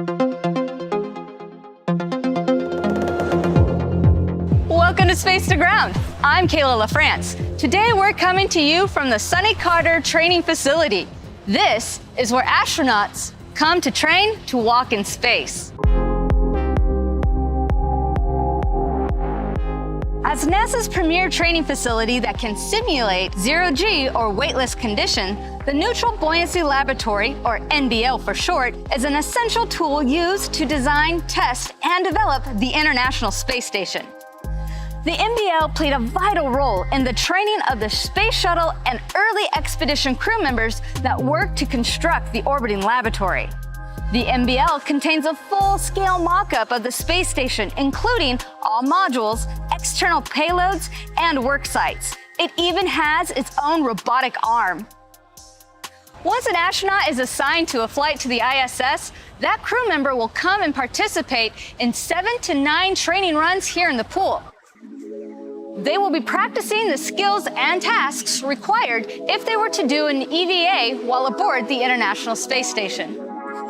Welcome to Space to Ground. I'm Kayla LaFrance. Today we're coming to you from the Sonny Carter Training Facility. This is where astronauts come to train to walk in space. As NASA's premier training facility that can simulate zero-G or weightless condition, the Neutral Buoyancy Laboratory, or NBL for short, is an essential tool used to design, test, and develop the International Space Station. The NBL played a vital role in the training of the Space Shuttle and early expedition crew members that worked to construct the orbiting laboratory. The NBL contains a full-scale mock-up of the space station, including all modules, external payloads, and work sites. It even has its own robotic arm. Once an astronaut is assigned to a flight to the ISS, that crew member will come and participate in 7 to 9 training runs here in the pool. They will be practicing the skills and tasks required if they were to do an EVA while aboard the International Space Station.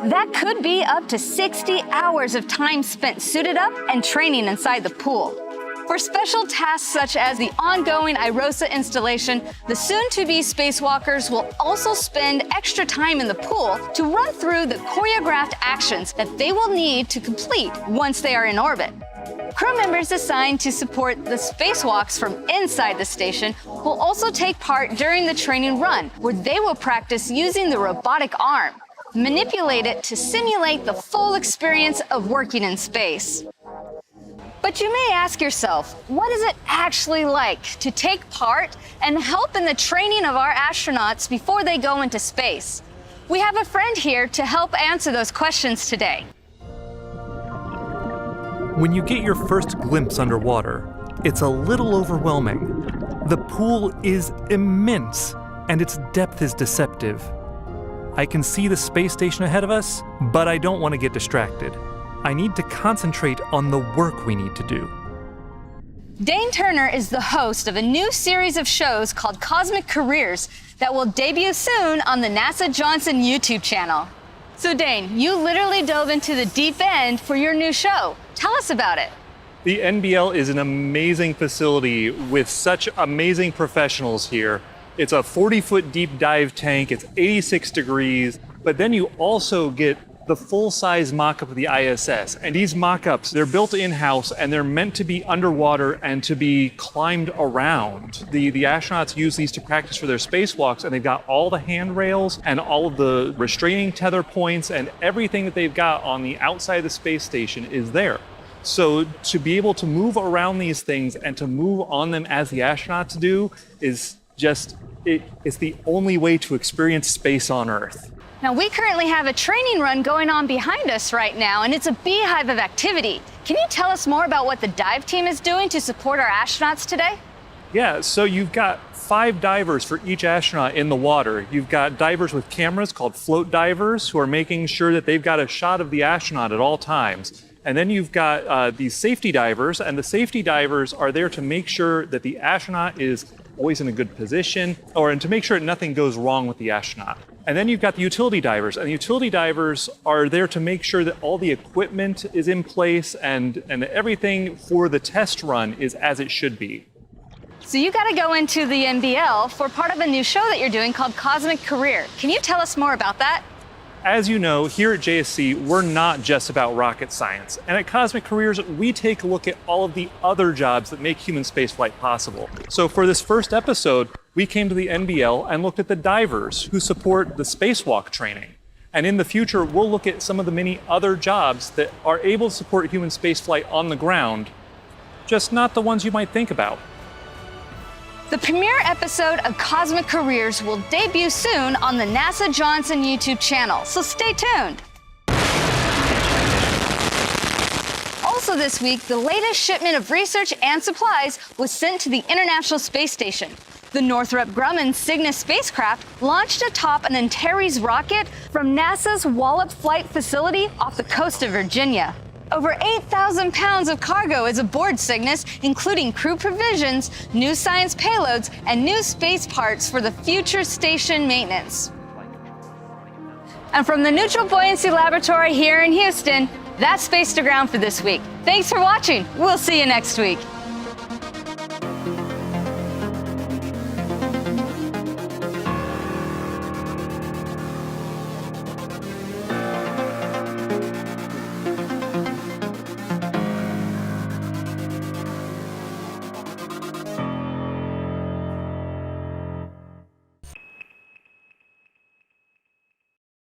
That could be up to 60 hours of time spent suited up and training inside the pool. For special tasks such as the ongoing IROSA installation, the soon-to-be spacewalkers will also spend extra time in the pool to run through the choreographed actions that they will need to complete once they are in orbit. Crew members assigned to support the spacewalks from inside the station will also take part during the training run, where they will practice using the robotic arm, manipulate it to simulate the full experience of working in space. But you may ask yourself, what is it actually like to take part and help in the training of our astronauts before they go into space? We have a friend here to help answer those questions today. When you get your first glimpse underwater, it's a little overwhelming. The pool is immense, and its depth is deceptive. I can see the space station ahead of us, but I don't want to get distracted. I need to concentrate on the work we need to do. Dane Turner is the host of a new series of shows called Cosmic Careers that will debut soon on the NASA Johnson YouTube channel. So Dane, you literally dove into the deep end for your new show. Tell us about it. The NBL is an amazing facility with such amazing professionals here. It's a 40-foot deep dive tank, it's 86 degrees, but then you also get the full-size mock-up of the ISS. And these mock-ups, they're built in-house and they're meant to be underwater and to be climbed around. The astronauts use these to practice for their spacewalks, and they've got all the handrails and all of the restraining tether points, and everything that they've got on the outside of the space station is there. So to be able to move around these things and to move on them as the astronauts do is just, it's the only way to experience space on Earth. Now, we currently have a training run going on behind us right now, and it's a beehive of activity. Can you tell us more about what the dive team is doing to support our astronauts today? Yeah, so you've got 5 divers for each astronaut in the water. You've got divers with cameras called float divers who are making sure that they've got a shot of the astronaut at all times. And then you've got these safety divers, and the safety divers are there to make sure that the astronaut is always in a good position, and to make sure that nothing goes wrong with the astronaut. And then you've got the utility divers, and the utility divers are there to make sure that all the equipment is in place and everything for the test run is as it should be. So you got to go into the NBL for part of a new show that you're doing called Cosmic Career. Can you tell us more about that? As you know, here at JSC, we're not just about rocket science. And at Cosmic Careers, we take a look at all of the other jobs that make human spaceflight possible. So for this first episode, we came to the NBL and looked at the divers who support the spacewalk training. And in the future, we'll look at some of the many other jobs that are able to support human spaceflight on the ground, just not the ones you might think about. The premiere episode of Cosmic Careers will debut soon on the NASA Johnson YouTube channel, so stay tuned. Also this week, the latest shipment of research and supplies was sent to the International Space Station. The Northrop Grumman Cygnus spacecraft launched atop an Antares rocket from NASA's Wallops Flight Facility off the coast of Virginia. Over 8,000 pounds of cargo is aboard Cygnus, including crew provisions, new science payloads, and new space parts for the future station maintenance. And from the Neutral Buoyancy Laboratory here in Houston, that's Space to Ground for this week. Thanks for watching. We'll see you next week.